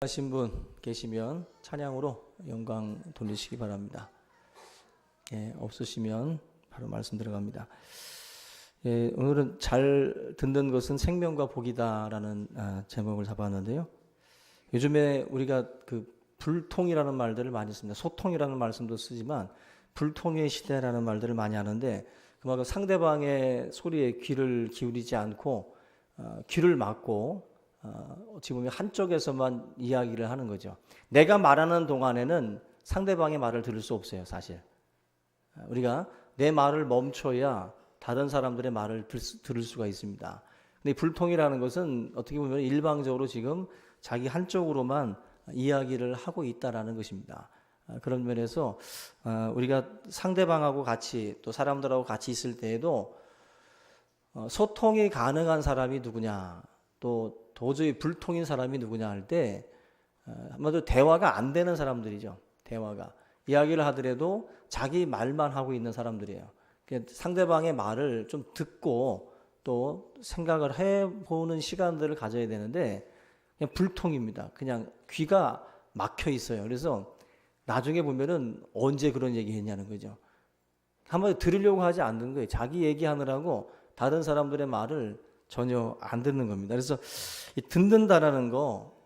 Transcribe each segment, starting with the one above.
하신 분 계시면 찬양으로 영광 돌리시기 바랍니다. 없으시면 바로 말씀 들어갑니다. 오늘은 잘 듣는 것은 생명과 복이다라는 제목을 잡았는데요. 요즘에 우리가 그 불통이라는 말들을 많이 씁니다. 소통이라는 말씀도 쓰지만 불통의 시대라는 말들을 많이 하는데, 그만큼 상대방의 소리에 귀를 기울이지 않고 귀를 막고 어찌 보면 한쪽에서만 이야기를 하는 거죠. 내가 말하는 동안에는 상대방의 말을 들을 수 없어요, 사실. 우리가 내 말을 멈춰야 다른 사람들의 말을 들을 수가 있습니다. 근데 불통이라는 것은 어떻게 보면 일방적으로 지금 자기 한쪽으로만 이야기를 하고 있다라는 것입니다. 그런 면에서 우리가 상대방하고 같이 또 사람들하고 같이 있을 때에도 소통이 가능한 사람이 누구냐, 또 도저히 불통인 사람이 누구냐 할 때 아마도 대화가 안 되는 사람들이죠. 대화가 이야기를 하더라도 자기 말만 하고 있는 사람들이에요. 상대방의 말을 좀 듣고 또 생각을 해보는 시간들을 가져야 되는데 그냥 불통입니다. 그냥 귀가 막혀 있어요. 그래서 나중에 보면은 언제 그런 얘기 했냐는 거죠. 한번 들으려고 하지 않는 거예요. 자기 얘기하느라고 다른 사람들의 말을 전혀 안 듣는 겁니다. 그래서 이 듣는다라는 거,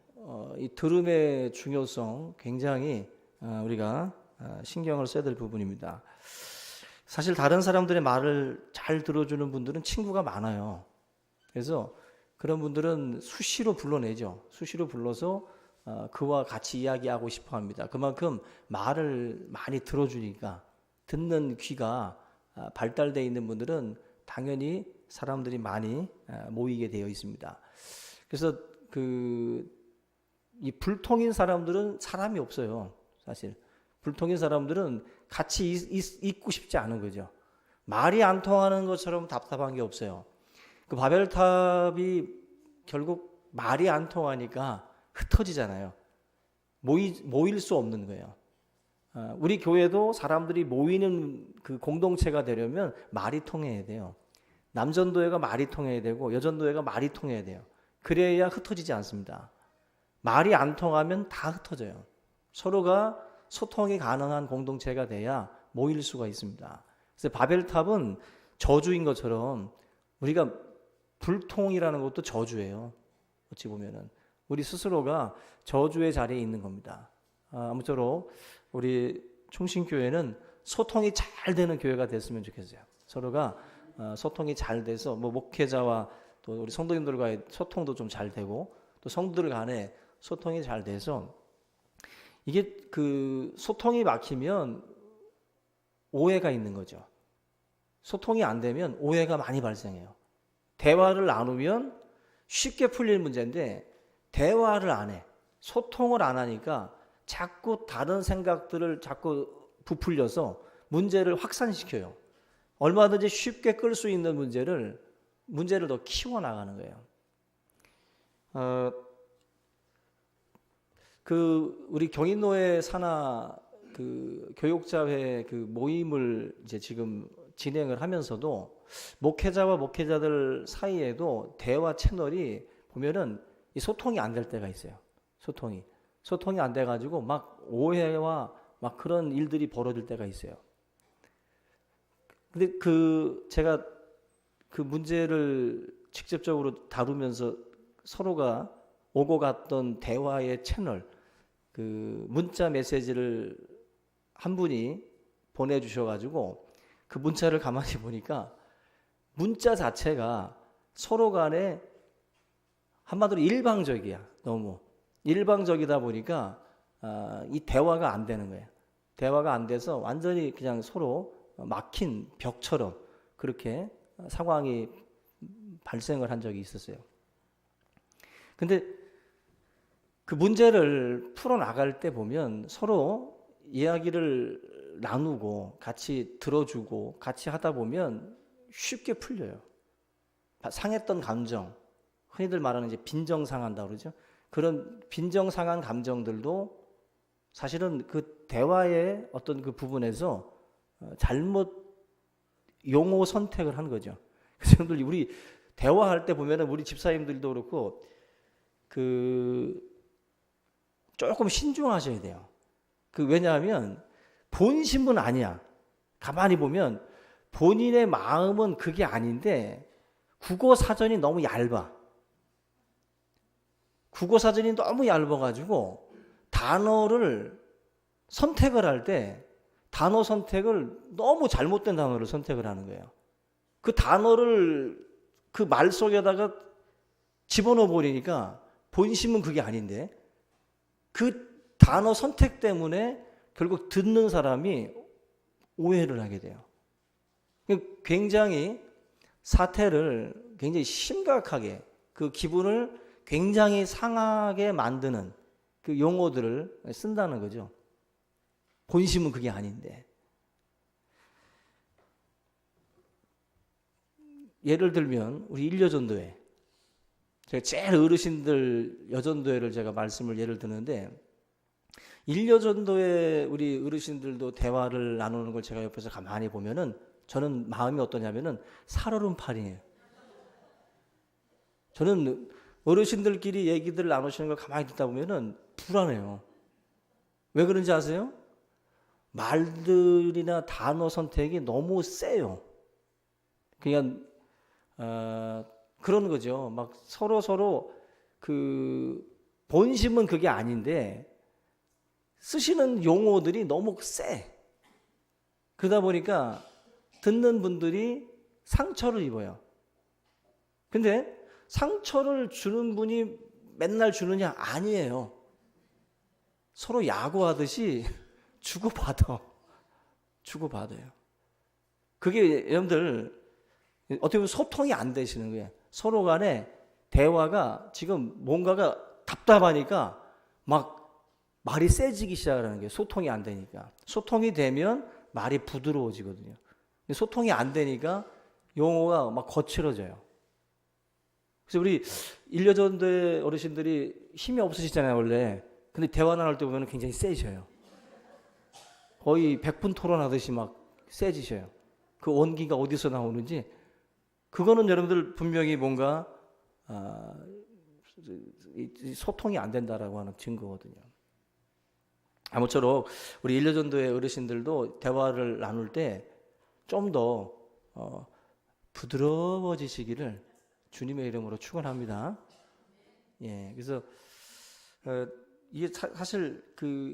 이 들음의 중요성 굉장히 우리가 신경을 써야 될 부분입니다. 사실 다른 사람들의 말을 잘 들어주는 분들은 친구가 많아요. 그래서 그런 분들은 수시로 불러내죠. 수시로 불러서 그와 같이 이야기하고 싶어 합니다. 그만큼 말을 많이 들어주니까 듣는 귀가 발달되어 있는 분들은 당연히 사람들이 많이 모이게 되어 있습니다. 그래서 이 불통인 사람들은 사람이 없어요. 사실 불통인 사람들은 같이 있고 싶지 않은 거죠. 말이 안 통하는 것처럼 답답한 게 없어요. 그 바벨탑이 결국 말이 안 통하니까 흩어지잖아요. 모일 수 없는 거예요. 우리 교회도 사람들이 모이는 그 공동체가 되려면 말이 통해야 돼요. 남전도회가 말이 통해야 되고 여전도회가 말이 통해야 돼요. 그래야 흩어지지 않습니다. 말이 안 통하면 다 흩어져요. 서로가 소통이 가능한 공동체가 돼야 모일 수가 있습니다. 그래서 바벨탑은 저주인 것처럼 우리가 불통이라는 것도 저주예요. 어찌 보면은 우리 스스로가 저주의 자리에 있는 겁니다. 아무쪼록 우리 충신교회는 소통이 잘 되는 교회가 됐으면 좋겠어요. 서로가 소통이 잘 돼서 목회자와 또 우리 성도님들과의 소통도 좀 잘 되고 또 성도들 간에 소통이 잘 돼서 이게 그 소통이 막히면 오해가 있는 거죠. 소통이 안 되면 오해가 많이 발생해요. 대화를 나누면 쉽게 풀릴 문제인데 대화를 안 해. 소통을 안 하니까 자꾸 다른 생각들을 자꾸 부풀려서 문제를 확산시켜요. 얼마든지 쉽게 끌 수 있는 문제를 더 키워나가는 거예요. 우리 경인노회 산하 교육자회 모임을 이제 지금 진행을 하면서도 목회자와 목회자들 사이에도 대화 채널이 보면은 이 소통이 안 될 때가 있어요. 소통이 안 돼가지고 막 오해와 막 그런 일들이 벌어질 때가 있어요. 근데 제가 그 문제를 직접적으로 다루면서 서로가 오고 갔던 대화의 채널, 문자 메시지를 한 분이 보내주셔가지고 그 문자를 가만히 보니까 문자 자체가 서로 간에 한마디로 일방적이야. 너무 일방적이다 보니까 이 대화가 안 되는 거예요. 대화가 안 돼서 완전히 그냥 서로 막힌 벽처럼 그렇게 상황이 발생을 한 적이 있었어요. 근데 그 문제를 풀어나갈 때 보면 서로 이야기를 나누고 같이 들어주고 같이 하다 보면 쉽게 풀려요. 상했던 감정, 흔히들 말하는 이제 빈정상한다 그러죠. 그런 빈정상한 감정들도 사실은 그 대화의 어떤 그 부분에서 잘못 용어 선택을 한 거죠. 그래서 우리 대화할 때 보면은 우리 집사님들도 그렇고 조금 신중하셔야 돼요. 왜냐하면 본심은 아니야. 가만히 보면 본인의 마음은 그게 아닌데 국어 사전이 너무 얇아. 국어 사전이 너무 얇아가지고 단어를 선택을 할 때 단어 선택을 너무 잘못된 단어를 선택을 하는 거예요. 그 단어를 그 말 속에다가 집어넣어 버리니까 본심은 그게 아닌데 그 단어 선택 때문에 결국 듣는 사람이 오해를 하게 돼요. 굉장히 사태를 굉장히 심각하게 그 기분을 굉장히 상하게 만드는 그 용어들을 쓴다는 거죠. 본심은 그게 아닌데. 예를 들면 우리 일여전도회, 제가 제일 어르신들 여전도회를 제가 말씀을 예를 드는데 일여전도회 우리 어르신들도 대화를 나누는 걸 제가 옆에서 가만히 보면은 저는 마음이 어떠냐면은 살얼음판이에요. 저는 어르신들끼리 얘기들 나누시는 걸 가만히 듣다 보면은 불안해요. 왜 그런지 아세요? 말들이나 단어 선택이 너무 세요. 그냥 그런 거죠. 막 서로 그 본심은 그게 아닌데 쓰시는 용어들이 너무 세. 그러다 보니까 듣는 분들이 상처를 입어요. 근데 상처를 주는 분이 맨날 주느냐? 아니에요. 서로 야구하듯이 주고받아요. 그게 여러분들 어떻게 보면 소통이 안 되시는 거예요. 서로 간에 대화가 지금 뭔가가 답답하니까 막 말이 세지기 시작하는 거예요. 소통이 안 되니까. 소통이 되면 말이 부드러워지거든요. 소통이 안 되니까 용어가 막 거칠어져요. 그래서 우리 일여전도회 어르신들이 힘이 없으시잖아요, 원래. 근데 대화 나눌 때 보면 굉장히 세셔요. 거의 100분 토론하듯이 막 세지셔요. 그 온기가 어디서 나오는지. 그거는 여러분들 분명히 뭔가 소통이 안 된다라고 하는 증거거든요. 아무쪼록 우리 일여전도회 어르신들도 대화를 나눌 때 좀 더 부드러워지시기를 주님의 이름으로 축원합니다. 예, 그래서 이게 사실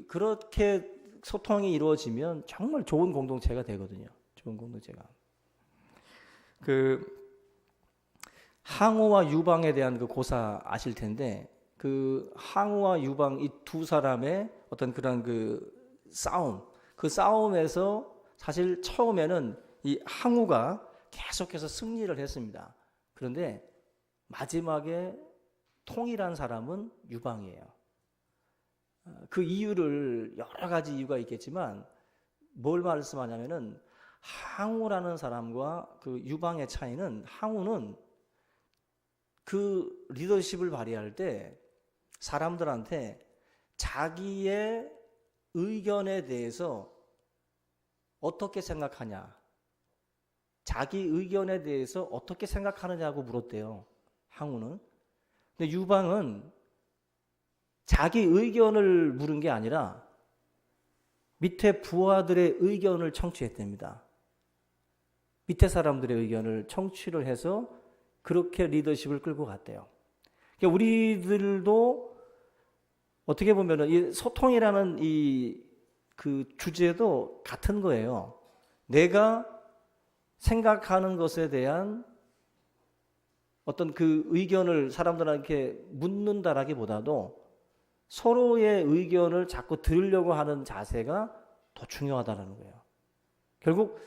그렇게 소통이 이루어지면 정말 좋은 공동체가 되거든요. 좋은 공동체가. 항우와 유방에 대한 그 고사 아실 텐데 그 항우와 유방 이 두 사람의 어떤 그런 그 싸움에서 사실 처음에는 이 항우가 계속해서 승리를 했습니다. 그런데 마지막에 통일한 사람은 유방이에요. 그 이유를 여러 가지 이유가 있겠지만 뭘 말씀하냐면은 항우라는 사람과 그 유방의 차이는 항우는 그 리더십을 발휘할 때 사람들한테 자기의 의견에 대해서 어떻게 생각하냐, 자기 의견에 대해서 어떻게 생각하느냐고 물었대요. 항우는. 근데 유방은 자기 의견을 물은 게 아니라 밑에 부하들의 의견을 청취했답니다. 밑에 사람들의 의견을 청취를 해서 그렇게 리더십을 끌고 갔대요. 그러니까 우리들도 어떻게 보면은 이 소통이라는 그 주제도 같은 거예요. 내가 생각하는 것에 대한 어떤 그 의견을 사람들한테 묻는다라기보다도 서로의 의견을 자꾸 들으려고 하는 자세가 더 중요하다는 거예요. 결국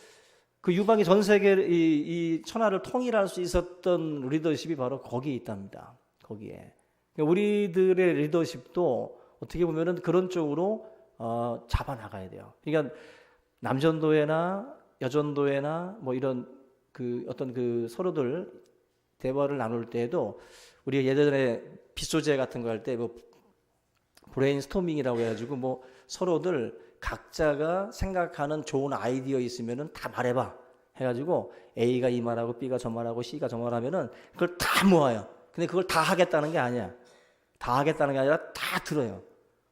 그 유방이 전 세계 이 천하를 통일할 수 있었던 리더십이 바로 거기에 있답니다. 거기에. 우리들의 리더십도 어떻게 보면은 그런 쪽으로 잡아 나가야 돼요. 그러니까 남전도회나 여전도회나 뭐 이런 그 어떤 그 서로들 대화를 나눌 때에도 우리가 예전에 빗소재 같은 거 할 때 뭐 브레인스토밍이라고 해가지고 뭐 서로들 각자가 생각하는 좋은 아이디어 있으면은 다 말해봐 해가지고 A가 이 말하고 B가 저 말하고 C가 저 말하면은 그걸 다 모아요. 근데 그걸 다 하겠다는 게 아니야. 다 하겠다는 게 아니라 다 들어요.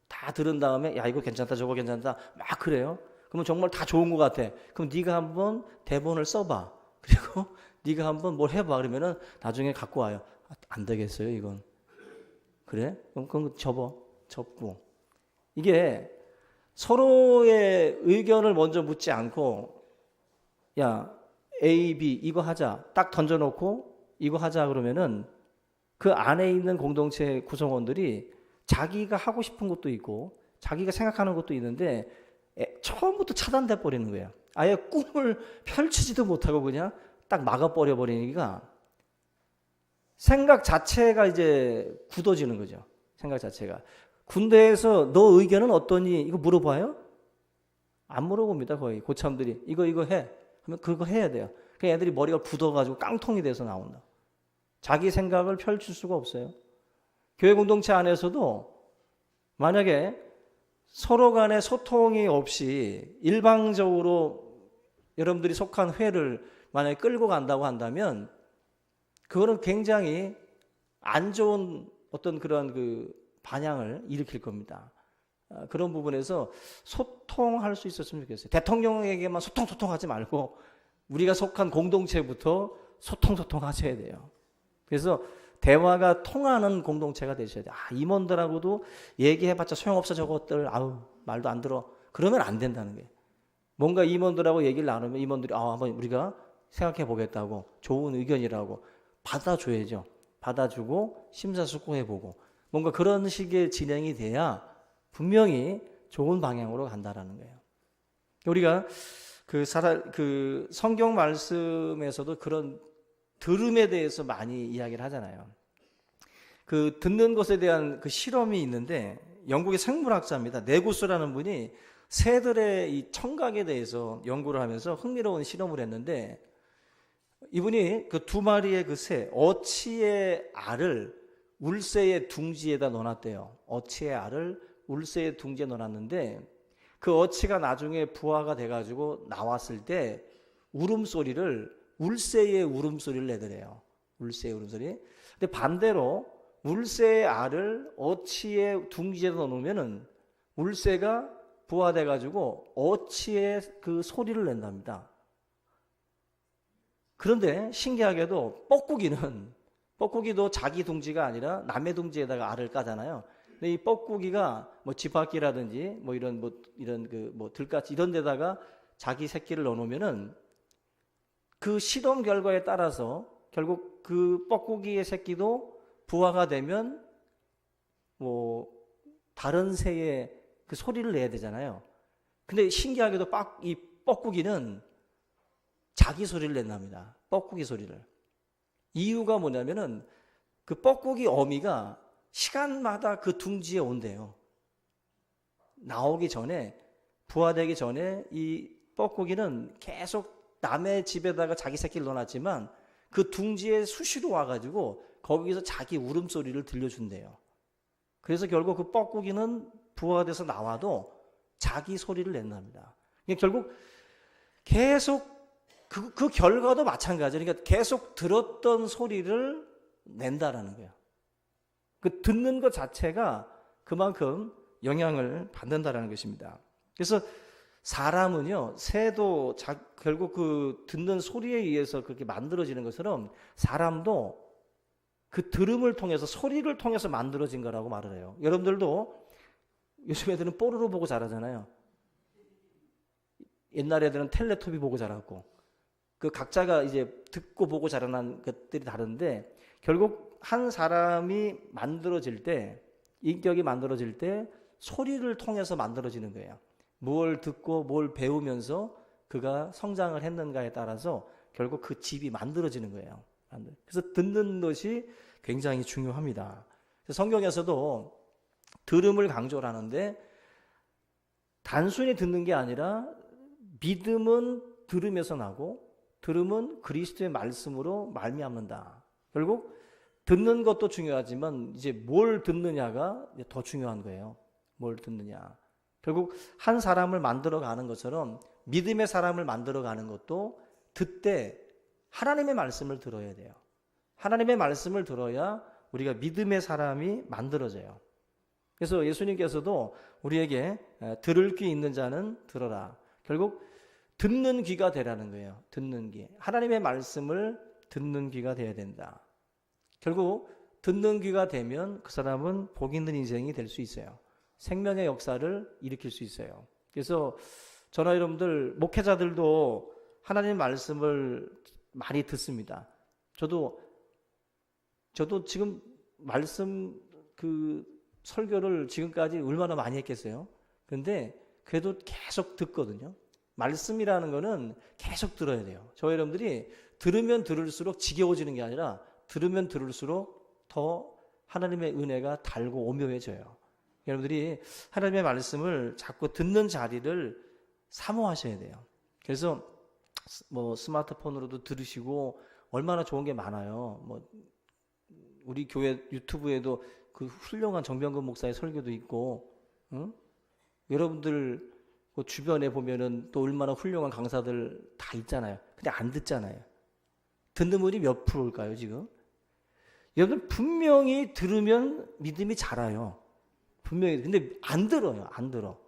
다 다 들은 다음에 야 이거 괜찮다 저거 괜찮다 막 그래요. 그러면 정말 다 좋은 것 같아. 그럼 네가 한번 대본을 써봐. 그리고 네가 한번 뭘 해봐. 그러면은 나중에 갖고 와요. 안 되겠어요 이건. 그래? 그럼 접고. 이게 서로의 의견을 먼저 묻지 않고 야 A, B 이거 하자 딱 던져놓고 이거 하자 그러면은 그 안에 있는 공동체 구성원들이 자기가 하고 싶은 것도 있고 자기가 생각하는 것도 있는데 처음부터 차단돼 버리는 거예요. 아예 꿈을 펼치지도 못하고 그냥 딱 막아버려 버리니까 생각 자체가 이제 굳어지는 거죠. 생각 자체가. 군대에서 너 의견은 어떠니? 이거 물어봐요? 안 물어봅니다. 거의 고참들이 이거 해. 하면 그거 해야 돼요. 그 애들이 머리가 굳어가지고 깡통이 돼서 나온다. 자기 생각을 펼칠 수가 없어요. 교회 공동체 안에서도 만약에 서로 간에 소통이 없이 일방적으로 여러분들이 속한 회를 만약에 끌고 간다고 한다면 그거는 굉장히 안 좋은 어떤 그런 그 반향을 일으킬 겁니다. 그런 부분에서 소통할 수 있었으면 좋겠어요. 대통령에게만 소통하지 말고 우리가 속한 공동체부터 소통하셔야 돼요. 그래서 대화가 통하는 공동체가 되셔야 돼요. 임원들하고도 얘기해봤자 소용없어 저것들 아우 말도 안 들어. 그러면 안 된다는 거예요. 뭔가 임원들하고 얘기를 나누면 임원들이 한번 우리가 생각해 보겠다고 좋은 의견이라고 받아줘야죠. 받아주고 심사숙고해보고 뭔가 그런 식의 진행이 돼야 분명히 좋은 방향으로 간다라는 거예요. 우리가 그 성경 말씀에서도 그런 들음에 대해서 많이 이야기를 하잖아요. 그 듣는 것에 대한 그 실험이 있는데 영국의 생물학자입니다. 네구스라는 분이 새들의 이 청각에 대해서 연구를 하면서 흥미로운 실험을 했는데 이분이 그 두 마리의 그 새, 어치의 알을 울새의 둥지에다 넣어놨대요. 어치의 알을 울새의 둥지에 넣어놨는데 그 어치가 나중에 부화가 돼가지고 나왔을 때 울음소리를 울새의 울음소리를 내더래요. 울새의 울음소리. 근데 반대로 울새의 알을 어치의 둥지에 넣어놓으면은 울새가 부화돼가지고 어치의 그 소리를 낸답니다. 그런데 신기하게도 뻐꾸기도 자기 둥지가 아니라 남의 둥지에다가 알을 까잖아요. 근데 이 뻐꾸기가 뭐 쥐바퀴라든지 뭐 이런 들까치 이런 데다가 자기 새끼를 넣어놓으면은 그 실험 결과에 따라서 결국 그 뻐꾸기의 새끼도 부화가 되면 뭐 다른 새의 그 소리를 내야 되잖아요. 근데 신기하게도 이 뻐꾸기는 자기 소리를 낸답니다. 뻐꾸기 소리를. 이유가 뭐냐면은 그 뻐꾸기 어미가 시간마다 그 둥지에 온대요. 나오기 전에, 부화되기 전에 이 뻐꾸기는 계속 남의 집에다가 자기 새끼를 넣어놨지만 그 둥지에 수시로 와가지고 거기서 자기 울음소리를 들려준대요. 그래서 결국 그 뻐꾸기는 부화가 돼서 나와도 자기 소리를 낸답니다. 결국 계속 그 결과도 마찬가지예요. 그러니까 계속 들었던 소리를 낸다라는 거예요. 그 듣는 것 자체가 그만큼 영향을 받는다라는 것입니다. 그래서 사람은요, 새도 결국 그 듣는 소리에 의해서 그렇게 만들어지는 것처럼 사람도 그 들음을 통해서 소리를 통해서 만들어진 거라고 말을 해요. 여러분들도 요즘 애들은 뽀로로 보고 자라잖아요. 옛날 애들은 텔레토비 보고 자랐고 그 각자가 이제 듣고 보고 자라난 것들이 다른데 결국 한 사람이 만들어질 때 인격이 만들어질 때 소리를 통해서 만들어지는 거예요. 뭘 듣고 뭘 배우면서 그가 성장을 했는가에 따라서 결국 그 집이 만들어지는 거예요. 그래서 듣는 것이 굉장히 중요합니다. 성경에서도 들음을 강조를 하는데 단순히 듣는 게 아니라 믿음은 들음에서 나고 들음은 그리스도의 말씀으로 말미암는다. 결국 듣는 것도 중요하지만 이제 뭘 듣느냐가 더 중요한 거예요. 뭘 듣느냐. 결국 한 사람을 만들어가는 것처럼 믿음의 사람을 만들어가는 것도 듣되 하나님의 말씀을 들어야 돼요. 하나님의 말씀을 들어야 우리가 믿음의 사람이 만들어져요. 그래서 예수님께서도 우리에게 들을 귀 있는 자는 들어라. 결국 듣는 귀가 되라는 거예요. 듣는 귀. 하나님의 말씀을 듣는 귀가 돼야 된다. 결국 듣는 귀가 되면 그 사람은 복 있는 인생이 될 수 있어요. 생명의 역사를 일으킬 수 있어요. 그래서 저나 여러분들 목회자들도 하나님 말씀을 많이 듣습니다. 저도 지금 말씀 설교를 지금까지 얼마나 많이 했겠어요. 그런데 그래도 계속 듣거든요. 말씀이라는 거는 계속 들어야 돼요. 저 여러분들이 들으면 들을수록 지겨워지는 게 아니라 들으면 들을수록 더 하나님의 은혜가 달고 오묘해져요. 여러분들이 하나님의 말씀을 자꾸 듣는 자리를 사모하셔야 돼요. 그래서 뭐 스마트폰으로도 들으시고 얼마나 좋은 게 많아요. 뭐 우리 교회 유튜브에도 그 훌륭한 정병근 목사의 설교도 있고, 응? 여러분들 그 주변에 보면은 또 얼마나 훌륭한 강사들 다 있잖아요. 근데 안 듣잖아요. 듣는 분이 몇 프로일까요, 지금? 여러분 분명히 들으면 믿음이 자라요. 분명히. 근데 안 들어요. 안 들어.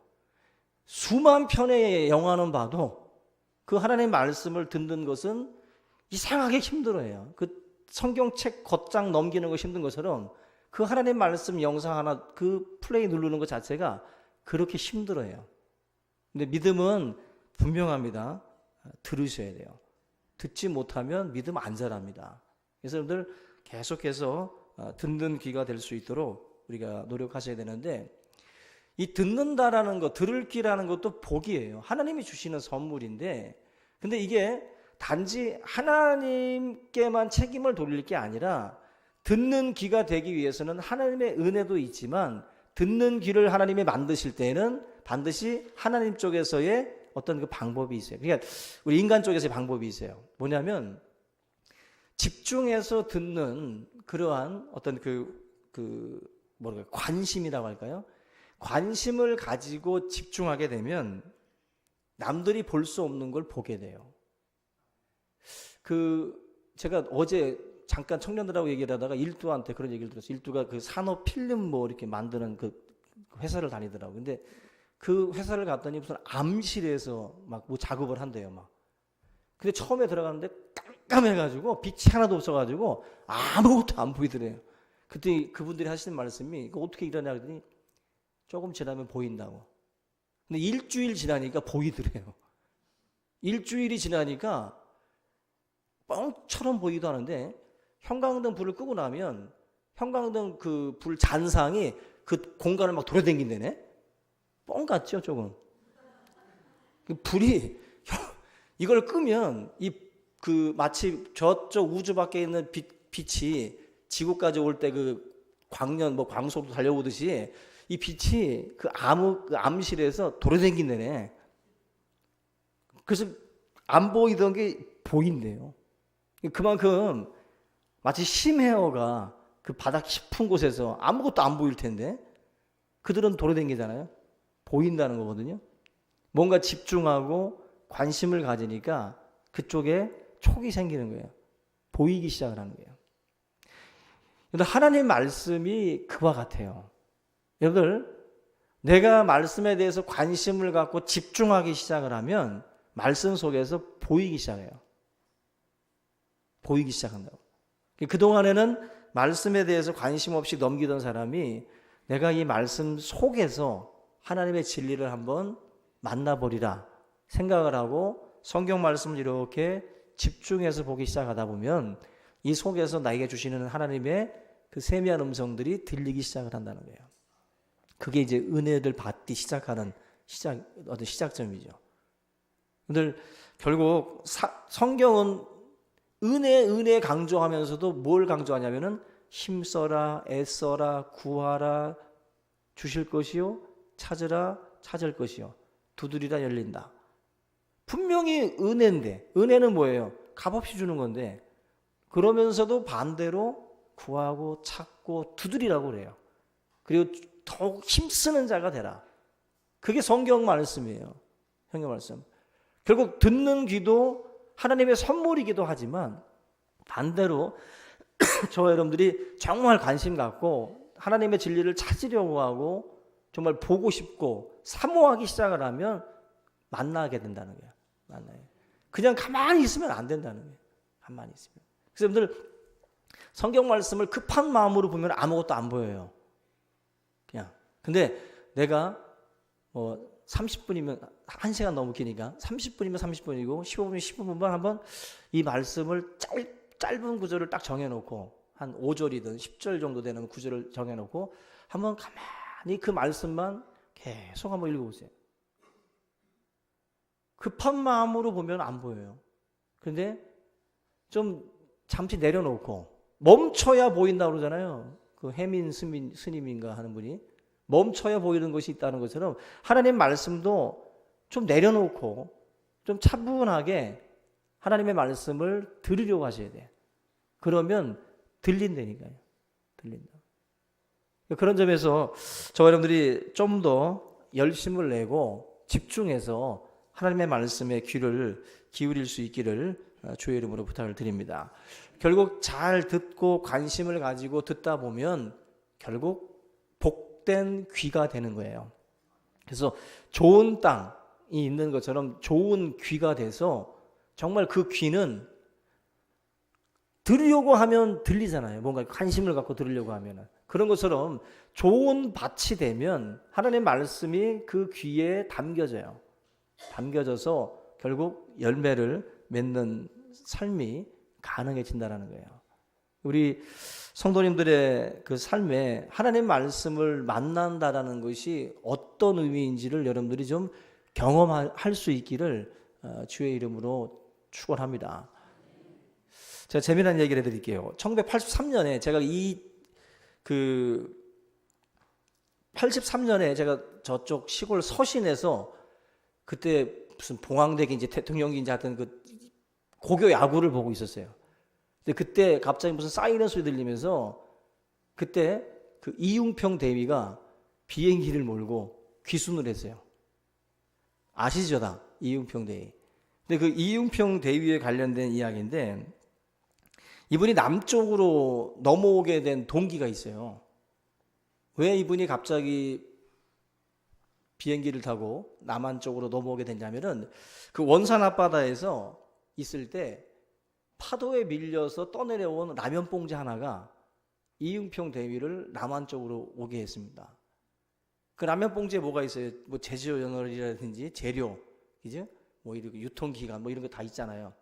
수만 편의 영화는 봐도 그 하나님의 말씀을 듣는 것은 이상하게 힘들어요. 그 성경책 겉장 넘기는 것이 힘든 것처럼 그 하나님 말씀 영상 하나 그 플레이 누르는 것 자체가 그렇게 힘들어요. 근데 믿음은 분명합니다. 들으셔야 돼요. 듣지 못하면 믿음 안 자랍니다. 그래서 여러분들 계속해서 듣는 귀가 될 수 있도록 우리가 노력하셔야 되는데, 이 듣는다라는 것, 들을 귀라는 것도 복이에요. 하나님이 주시는 선물인데, 근데 이게 단지 하나님께만 책임을 돌릴 게 아니라 듣는 귀가 되기 위해서는 하나님의 은혜도 있지만 듣는 귀를 하나님이 만드실 때에는 반드시 하나님 쪽에서의 어떤 그 방법이 있어요. 그러니까 우리 인간 쪽에서의 방법이 있어요. 뭐냐면 집중해서 듣는 그러한 어떤 관심이라고 할까요? 관심을 가지고 집중하게 되면 남들이 볼 수 없는 걸 보게 돼요. 제가 어제 잠깐 청년들하고 얘기를 하다가 일두한테 그런 얘기를 들었어요. 일두가 그 산업 필름 뭐 이렇게 만드는 그 회사를 다니더라고요. 근데 그 회사를 갔더니 무슨 암실에서 막 뭐 작업을 한대요, 막. 근데 처음에 들어갔는데 깜깜해가지고 빛이 하나도 없어가지고 아무것도 안 보이더래요. 그때 그분들이 하시는 말씀이 이거 어떻게 일하냐 그랬더니 조금 지나면 보인다고. 근데 일주일 지나니까 보이더래요. 일주일이 지나니까 뻥처럼 보이도 하는데 형광등 불을 끄고 나면 형광등 그 불 잔상이 그 공간을 막 돌아다닌다네. 뻥 같죠, 조금. 그 불이 이걸 끄면 마치 저쪽 우주 밖에 있는 빛이 지구까지 올 때 그 광속으로 달려오듯이 이 빛이 그 암실에서 돌아다닌다네. 그래서 안 보이던 게 보인대요. 그만큼 마치 심해어가 그 바닥 깊은 곳에서 아무것도 안 보일 텐데 그들은 돌아다니잖아요. 보인다는 거거든요. 뭔가 집중하고 관심을 가지니까 그쪽에 촉이 생기는 거예요. 보이기 시작을 하는 거예요. 그런데 하나님 말씀이 그와 같아요. 여러분들, 내가 말씀에 대해서 관심을 갖고 집중하기 시작을 하면 말씀 속에서 보이기 시작해요. 보이기 시작한다고. 그동안에는 말씀에 대해서 관심 없이 넘기던 사람이 내가 이 말씀 속에서 하나님의 진리를 한번 만나버리라 생각을 하고 성경 말씀을 이렇게 집중해서 보기 시작하다 보면 이 속에서 나에게 주시는 하나님의 그 세미한 음성들이 들리기 시작을 한다는 거예요. 그게 이제 은혜를 받기 시작하는 어떤 시작점이죠. 근데 결국 성경은 은혜 강조하면서도 뭘 강조하냐면은 힘써라, 애써라, 구하라, 주실 것이요, 찾으라, 찾을 것이요, 두드리라 열린다. 분명히 은혜인데, 은혜는 뭐예요? 값없이 주는 건데, 그러면서도 반대로 구하고 찾고 두드리라고 그래요. 그리고 더욱 힘쓰는 자가 되라. 그게 성경 말씀이에요. 성경 말씀. 결국 듣는 귀도 하나님의 선물이기도 하지만 반대로 저와 여러분들이 정말 관심 갖고 하나님의 진리를 찾으려고 하고 정말 보고 싶고 사모하기 시작을 하면 만나게 된다는 거예요. 만나요. 그냥 가만히 있으면 안 된다는 거예요. 가만히 있으면. 그래서 여러분들 성경 말씀을 급한 마음으로 보면 아무것도 안 보여요. 그냥. 근데 내가 30분이면 1시간 너무 기니까 30분이면 30분이고 15분이면 15분만 한번 이 말씀을 짧은 구절을 딱 정해놓고 한 5절이든 10절 정도 되는 구절을 정해놓고 한번 가만히 그 말씀만 계속 한번 읽어보세요. 급한 마음으로 보면 안 보여요. 근데 좀 잠시 내려놓고 멈춰야 보인다고 그러잖아요. 그 해민 스님인가 하는 분이 멈춰야 보이는 것이 있다는 것처럼 하나님 말씀도 좀 내려놓고 좀 차분하게 하나님의 말씀을 들으려고 하셔야 돼요. 그러면 들린다니까요. 들린다. 그런 점에서 저와 여러분들이 좀 더 열심을 내고 집중해서 하나님의 말씀에 귀를 기울일 수 있기를 주의 이름으로 부탁을 드립니다. 결국 잘 듣고 관심을 가지고 듣다 보면 결국 복된 귀가 되는 거예요. 그래서 좋은 땅이 있는 것처럼 좋은 귀가 돼서 정말 그 귀는 들으려고 하면 들리잖아요. 뭔가 관심을 갖고 들으려고 하면. 그런 것처럼 좋은 밭이 되면 하나님의 말씀이 그 귀에 담겨져요. 담겨져서 결국 열매를 맺는 삶이 가능해진다는 거예요. 우리 성도님들의 그 삶에 하나님 말씀을 만난다라는 것이 어떤 의미인지를 여러분들이 좀 경험할 수 있기를 주의 이름으로 축원합니다. 제가 재미난 얘기를 해드릴게요. 1983년에 제가 83년에 제가 저쪽 시골 서신에서 그때 무슨 봉황대기인지 대통령인지 하여튼 그 고교 야구를 보고 있었어요. 근데 그때 갑자기 무슨 사이렌 소리 들리면서 그때 그 이웅평 대위가 비행기를 몰고 귀순을 했어요. 아시죠, 다 이웅평 대위. 근데 그 이웅평 대위에 관련된 이야기인데 이분이 남쪽으로 넘어오게 된 동기가 있어요. 왜 이분이 갑자기 비행기를 타고 남한 쪽으로 넘어오게 됐냐면은 그 원산 앞바다에서 있을 때 파도에 밀려서 떠내려온 라면 봉지 하나가 이웅평 대위를 남한 쪽으로 오게 했습니다. 그 라면 봉지에 뭐가 있어요? 뭐 제조연월이라든지 재료, 그죠? 뭐 이렇게 유통기간 뭐 이런 거 다 있잖아요.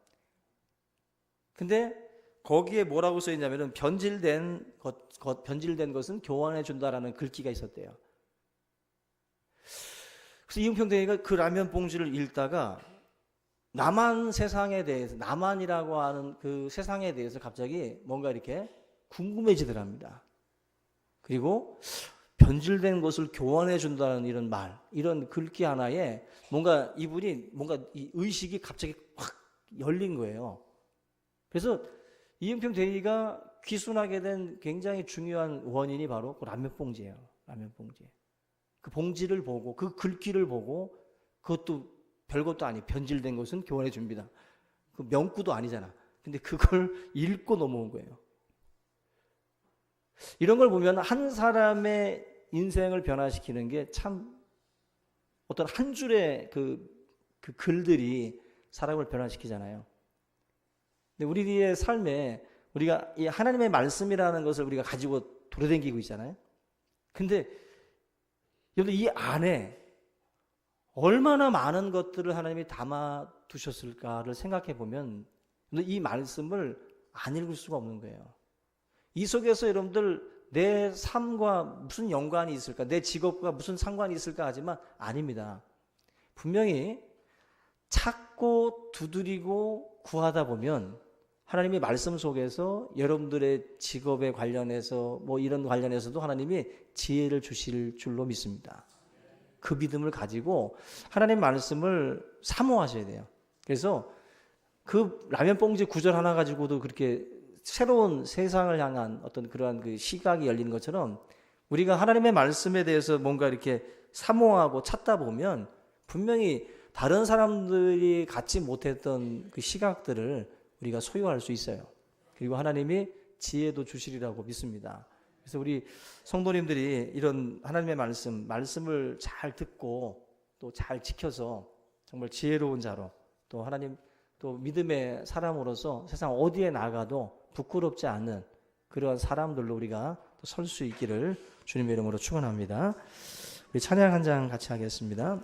근데 거기에 뭐라고 써 있냐면은 변질된 것은 교환해 준다라는 글귀가 있었대요. 그래서 이웅평 대위가 그 라면 봉지를 읽다가 남한 세상에 대해서, 남한이라고 하는 그 세상에 대해서 갑자기 뭔가 이렇게 궁금해지더랍니다. 그리고 변질된 것을 교환해 준다는 이런 말, 이런 글귀 하나에 뭔가 이분이 뭔가 이 의식이 갑자기 확 열린 거예요. 그래서 이웅평 대위가 귀순하게 된 굉장히 중요한 원인이 바로 그 라면 봉지예요. 라면 봉지. 그 봉지를 보고 그 글귀를 보고 그것도 별것도 아니 변질된 것은 교환해 줍니다. 그 명구도 아니잖아. 근데 그걸 읽고 넘어온 거예요. 이런 걸 보면 한 사람의 인생을 변화시키는 게 참 어떤 한 줄의 그 글들이 사람을 변화시키잖아요. 근데 우리의 삶에 우리가 이 하나님의 말씀이라는 것을 우리가 가지고 돌아다니고 있잖아요. 근데 여러분 이 안에 얼마나 많은 것들을 하나님이 담아 두셨을까를 생각해 보면 이 말씀을 안 읽을 수가 없는 거예요. 이 속에서 여러분들 내 삶과 무슨 연관이 있을까? 내 직업과 무슨 상관이 있을까? 하지만 아닙니다. 분명히 찾고 두드리고 구하다 보면 하나님의 말씀 속에서 여러분들의 직업에 관련해서 뭐 이런 관련해서도 하나님이 지혜를 주실 줄로 믿습니다. 그 믿음을 가지고 하나님 말씀을 사모하셔야 돼요. 그래서 그 라면 봉지 구절 하나 가지고도 그렇게 새로운 세상을 향한 어떤 그러한 그 시각이 열리는 것처럼 우리가 하나님의 말씀에 대해서 뭔가 이렇게 사모하고 찾다 보면 분명히 다른 사람들이 갖지 못했던 그 시각들을 우리가 소유할 수 있어요. 그리고 하나님이 지혜도 주시리라고 믿습니다. 그래서 우리 성도님들이 이런 하나님의 말씀을 잘 듣고 또 잘 지켜서 정말 지혜로운 자로 또 하나님 또 믿음의 사람으로서 세상 어디에 나가도 부끄럽지 않는 그런 사람들로 우리가 설 수 있기를 주님의 이름으로 축원합니다. 우리 찬양 한 장 같이 하겠습니다.